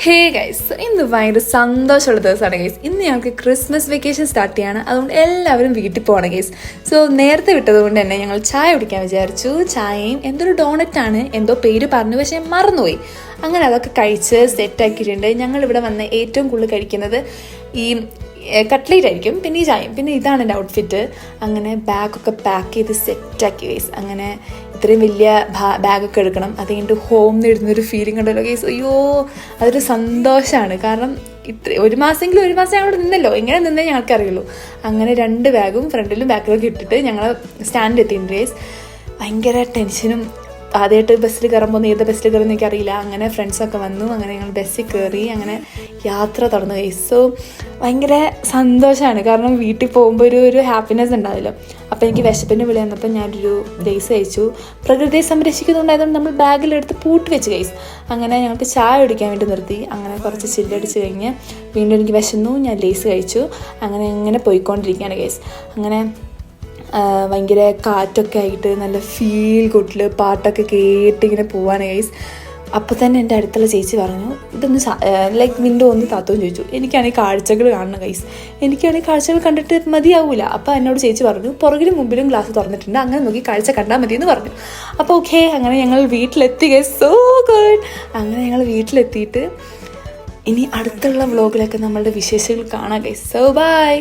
Hey guys, ഇന്ന് ഭയങ്കര സന്തോഷമുള്ള ദിവസമാണ് ഗൈസ്. ഇന്ന് ഞങ്ങൾക്ക് ക്രിസ്മസ് വെക്കേഷൻ സ്റ്റാർട്ട് ചെയ്യാണ്. അതുകൊണ്ട് എല്ലാവരും വീട്ടിൽ പോകണം ഗൈസ്. സോ നേരത്തെ വിട്ടതുകൊണ്ട് തന്നെ ഞങ്ങൾ ചായ കുടിക്കാൻ വിചാരിച്ചു. ചായയും എന്തൊരു ഡോണറ്റാണ്, എന്തോ പേര് പറഞ്ഞു, പക്ഷേ മറന്നുപോയി. അങ്ങനെ അതൊക്കെ കഴിച്ച് സെറ്റാക്കിയിട്ടുണ്ട്. ഞങ്ങളിവിടെ വന്ന് ഏറ്റവും കൂടുതൽ കഴിക്കുന്നത് ഈ കട്ട്ലേറ്റ് ആയിരിക്കും, പിന്നെ ഈ ചായയും. പിന്നെ ഇതാണ് എൻ്റെ ഔട്ട്ഫിറ്റ്. അങ്ങനെ ബാഗൊക്കെ പാക്ക് ചെയ്ത് സെറ്റാക്കി ഗൈസ്. അങ്ങനെ ഇത്രയും വലിയ ബാഗൊക്കെ എടുക്കണം, അത് കഴിഞ്ഞിട്ട് ഹോമിൽ ഇടുന്നൊരു ഫീലിംഗ് ഉണ്ടല്ലോ ഗൈസ്. അയ്യോ, അതൊരു സന്തോഷമാണ്. കാരണം ഒരു മാസം ഞങ്ങൾ നിന്നല്ലോ, എങ്ങനെ നിന്നേ ഞങ്ങൾക്കറിയുള്ളൂ. അങ്ങനെ 2 ബാഗും ഫ്രണ്ടിലും ബാക്കിലൊക്കെ ഇട്ടിട്ട് ഞങ്ങൾ സ്റ്റാൻഡിൽ എത്തിയിട്ടുണ്ട് ഗൈസ്. ഭയങ്കര ടെൻഷനും. ആദ്യമായിട്ട് ബസ്സിൽ കയറുമ്പോൾ ഏത് ബസ്സിൽ കയറുമെന്ന് എനിക്കറിയില്ല. അങ്ങനെ ഫ്രണ്ട്സൊക്കെ വന്നു. അങ്ങനെ ഞങ്ങൾ ബസ്സിൽ കയറി അങ്ങനെ യാത്ര തുടർന്നു ഗൈസ്. സോ ഭയങ്കര സന്തോഷമാണ്. കാരണം വീട്ടിൽ പോകുമ്പോൾ ഒരു ഹാപ്പിനെസ് ഉണ്ടാവില്ല. അപ്പോൾ എനിക്ക് വിശപ്പിന് വിളി വന്നപ്പോൾ ഞാനൊരു ലേസ് കഴിച്ചു. പ്രകൃതിയെ സംരക്ഷിക്കുന്നുണ്ടായതുകൊണ്ട് നമ്മൾ ബാഗിലെടുത്ത് പൂട്ടി വെച്ച് ഗൈസ്. അങ്ങനെ ഞങ്ങൾക്ക് ചായ കുടിക്കാൻ വേണ്ടി നിർത്തി. അങ്ങനെ കുറച്ച് ചില്ലടിച്ച് കഴിഞ്ഞ് വീണ്ടും എനിക്ക് വിശന്നു, ഞാൻ ലേസ് കഴിച്ചു. അങ്ങനെ പോയിക്കൊണ്ടിരിക്കുകയാണ് ഗൈസ്. അങ്ങനെ ഭയങ്കര കാറ്റൊക്കെ ആയിട്ട് നല്ല ഫീൽ ഗുഡിൽ പാട്ടൊക്കെ കേട്ടിങ്ങനെ പോവാണ് ഗൈസ്. അപ്പോൾ തന്നെ എൻ്റെ അടുത്തുള്ള ചേച്ചി പറഞ്ഞു, ഇതൊന്ന് ലൈക്ക് വിൻഡോ ഒന്ന് താത്തോന്ന് ചോദിച്ചു. എനിക്കാണെങ്കിൽ കാഴ്ചകൾ കാണണം ഗൈസ്. എനിക്കാണെങ്കിൽ കാഴ്ചകൾ കണ്ടിട്ട് മതിയാവില്ല. അപ്പോൾ എന്നോട് ചേച്ചി പറഞ്ഞു, പുറകിലും മുമ്പിലും ഗ്ലാസ് തുറന്നിട്ടുണ്ട്, അങ്ങനെ നോക്കി കാഴ്ച കണ്ടാൽ മതി എന്ന് പറഞ്ഞു. അപ്പോൾ ഓക്കെ, അങ്ങനെ ഞങ്ങൾ വീട്ടിലെത്തി ഗൈസ്. So good. അങ്ങനെ ഞങ്ങൾ വീട്ടിലെത്തിയിട്ട് ഇനി അടുത്തുള്ള വ്ളോഗിലൊക്കെ നമ്മളുടെ വിശേഷങ്ങൾ കാണാം ഗൈസ്. So by.